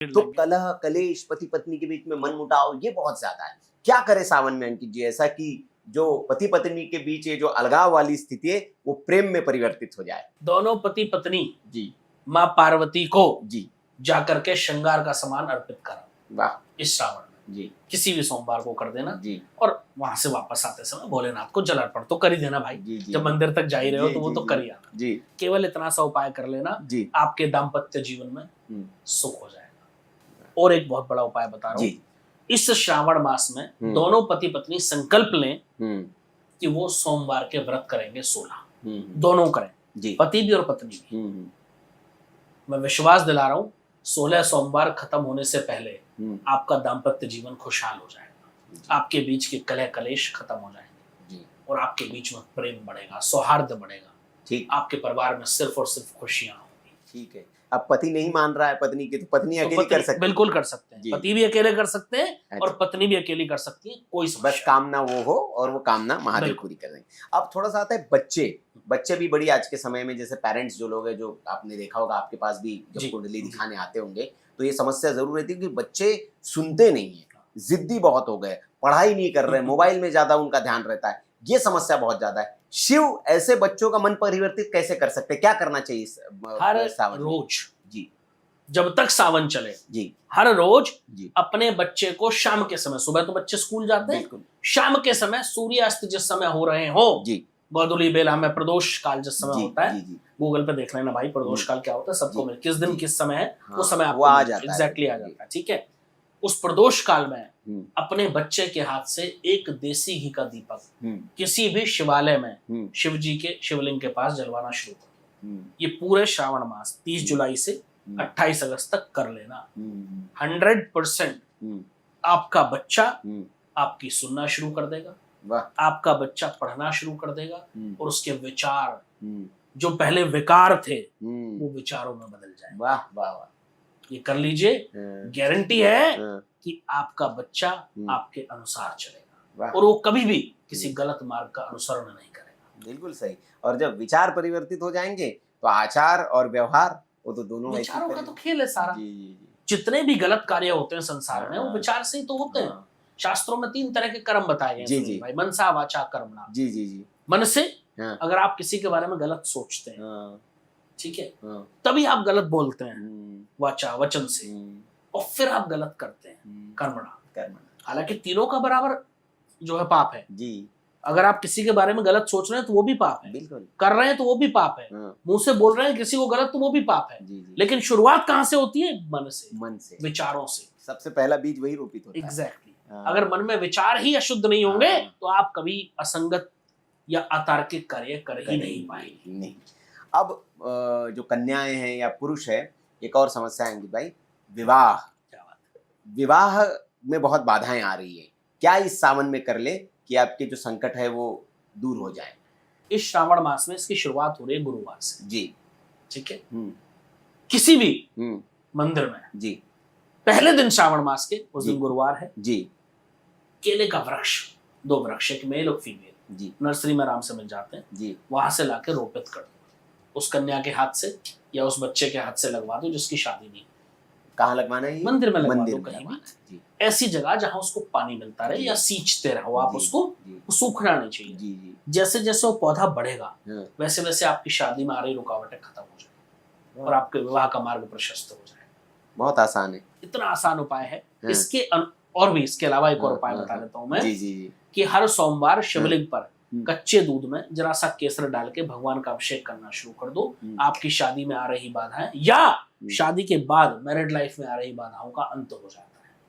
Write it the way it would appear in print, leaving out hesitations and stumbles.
तो कलह कलेश पति पत्नी के बीच में मनमुटाव ये बहुत ज्यादा है। क्या करे सावन में अंकित जी ऐसा कि जो पति पत्नी के बीच ये जो अलगाव वाली स्थिति है वो प्रेम में परिवर्तित हो जाए? दोनों पति पत्नी जी माँ पार्वती को जी जाकर के श्रृंगार का सामान अर्पित करा वाह इस श्रावण में। जी किसी भी सोमवार को कर देना जी और वहां से वापस आते समय भोलेनाथ को जल अर्पण तो कर ही देना भाई। जी जी जब मंदिर तक जा ही रहे हो जी, तो वो जी, तो जी, कर ही आना। जी केवल इतना सा उपाय कर लेना, जी आपके दाम्पत्य जीवन में सुख हो जाएगा। और एक बहुत बड़ा उपाय बता रहा हूँ, जी इस श्रावण मास में दोनों पति पत्नी संकल्प लें कि वो सोमवार के व्रत करेंगे 16। दोनों करें, जी पति भी और पत्नी भी। मैं विश्वास दिला रहा हूँ 16 सोमवार खत्म होने से पहले आपका दाम्पत्य जीवन खुशहाल हो जाएगा, आपके बीच के कलह कलेश खत्म हो जाएंगे जी और आपके बीच में प्रेम बढ़ेगा, सौहार्द बढ़ेगा। ठीक आपके परिवार में सिर्फ और सिर्फ खुशियां होंगी। ठीक है। अब पति नहीं मान रहा है पत्नी की तो पत्नी तो अकेली कर सकती है? बिल्कुल कर सकते हैं, जी। पति भी अकेले कर सकते हैं और अच्छा। पत्नी भी अकेली कर सकती है, कोई बस समस्या कामना वो हो और वो कामना महादेव बिल्कुल। पूरी कर देंगे। अब थोड़ा सा आता है बच्चे भी बड़ी आज के समय में जैसे पेरेंट्स जो लोग हैं जो आपने देखा होगा आपके पास भी जी। जब कुंडली दिखाने आते होंगे तो ये समस्या जरूर रहती है कि बच्चे सुनते नहीं है, जिद्दी बहुत हो गए, पढ़ाई नहीं कर रहे, मोबाइल में ज्यादा उनका ध्यान रहता है, ये समस्या बहुत ज्यादा है। शिव ऐसे बच्चों का मन परिवर्तित कैसे कर सकते हैं, क्या करना चाहिए हर सावन में? रोज जी जब तक सावन चले जी हर रोज जी अपने बच्चे को शाम के समय, सुबह तो बच्चे स्कूल जाते हैं, बिल्कुल शाम के समय सूर्यास्त जिस समय हो रहे हो, जी गोधूली बेला में प्रदोष काल जिस समय जी होता है, जी जी गूगल पे देख लेना भाई प्रदोष काल क्या होता है, सबको जी, मिल किस दिन जी, किस समय है हाँ, वो समय वो आपको आ जाता है। एग्जैक्टली आ जी। जाता है। ठीक है, उस प्रदोष काल में अपने बच्चे के हाथ से एक देसी घी का दीपक किसी भी शिवालय में शिव जी के शिवलिंग के पास जलवाना शुरू कर। ये पूरे श्रावण मास 30 जुलाई से 28 अगस्त तक कर लेना। 100% आपका बच्चा आपकी सुनना शुरू कर देगा, वाह आपका बच्चा पढ़ना शुरू कर देगा और उसके विचार जो पहले विकार थे वो विचारों में बदल जाए। वाह वाह वाह ये कर लीजिए, गारंटी है हाँ, कि आपका बच्चा आपके अनुसार चलेगा वाह और वो कभी भी किसी गलत मार्ग का अनुसरण नहीं करेगा। बिल्कुल सही। और जब विचार परिवर्तित हो जाएंगे तो आचार और व्यवहार वो तो दोनों ऐसे विचारों का करेंगे। तो खेल है सारा। जी जी जी जितने भी गलत कार्य होते हैं संसार में वो हाँ, विचार से ही तो होते हैं। हाँ, शास्त्रों में 3 तरह के कर्म बताए गए हैं जी, सुनील जी। भाई, मनसा वाचा कर्मणा। जी जी जी मन से हाँ, अगर आप किसी के बारे में गलत सोचते हैं, हाँ, ठीक है, हाँ, तभी आप गलत बोलते हैं हम्म, वाचा वचन से, और फिर आप गलत करते हैं कर्मणा। कर्मणा। हालांकि तीनों का बराबर जो है पाप है। जी अगर आप किसी के बारे में गलत सोच रहे हैं तो वो भी पाप है, बिल्कुल कर रहे हैं तो वो भी पाप है, हाँ, मुंह से बोल रहे हैं किसी को गलत तो वो भी पाप है। जी जी लेकिन शुरुआत कहां से होती है? मन से, मन से विचारों से। सबसे पहला बीज वही रोपित होता है। एग्जैक्टली। हाँ, अगर मन में विचार ही अशुद्ध नहीं होंगे हाँ। तो आप कभी असंगत या अतार्किक कार्य कर ही नहीं पाएंगे। नहीं। अब जो कन्याएं हैं या पुरुष है, एक और समस्या है अंकित भाई, विवाह। क्या बात है। विवाह में बहुत बाधाएं आ रही है, क्या इस सावन में कर ले कि आपके जो संकट है वो दूर हो जाए? इस श्रावण मास में इसकी शुरुआत हो रही है गुरुवार से। जी ठीक है, हम्म किसी भी हम्म मंदिर में जी पहले दिन श्रावण मास के उस जी। दिन गुरुवार है, जी केले का वृक्ष, 2 वृक्ष, एक मेल और फीमेल, जी नर्सरी में आराम से मिल जाते हैं, जी वहां से लाके रोपित कर दो। उस कन्या के हाथ से या उस बच्चे के हाथ से लगवा दो जिसकी शादी नहीं। कहाँ लगवाना है ये? मंदिर में लगवा मंदिर दो, में कहीं भी लगवाना है। जी ऐसी जगह जहां उसको पानी मिलता रहे या सींचते रहो आप जी, उसको, जी वो सूखना नहीं चाहिए। जी जी जैसे जैसे वो पौधा बढ़ेगा हाँ, वैसे वैसे आपकी शादी में आ रही रुकावटें खत्म हो जाएगी और आपके विवाह का मार्ग प्रशस्त हो जाएगा। बहुत आसान है। इतना आसान उपाय है। हाँ। इसके और भी इसके अलावा एक और हाँ, उपाय हाँ, बता हाँ। देता हूँ मैं जी जी जी कि हर सोमवार शिवलिंग पर हम्म। कच्चे दूध में जरा सा केसर डाल के भगवान का अभिषेक करना शुरू कर दो। आपकी शादी में आ रही बाधाएं या शादी के बाद मैरिड लाइफ में आ रही बाधाओं का अंत हो जाता है।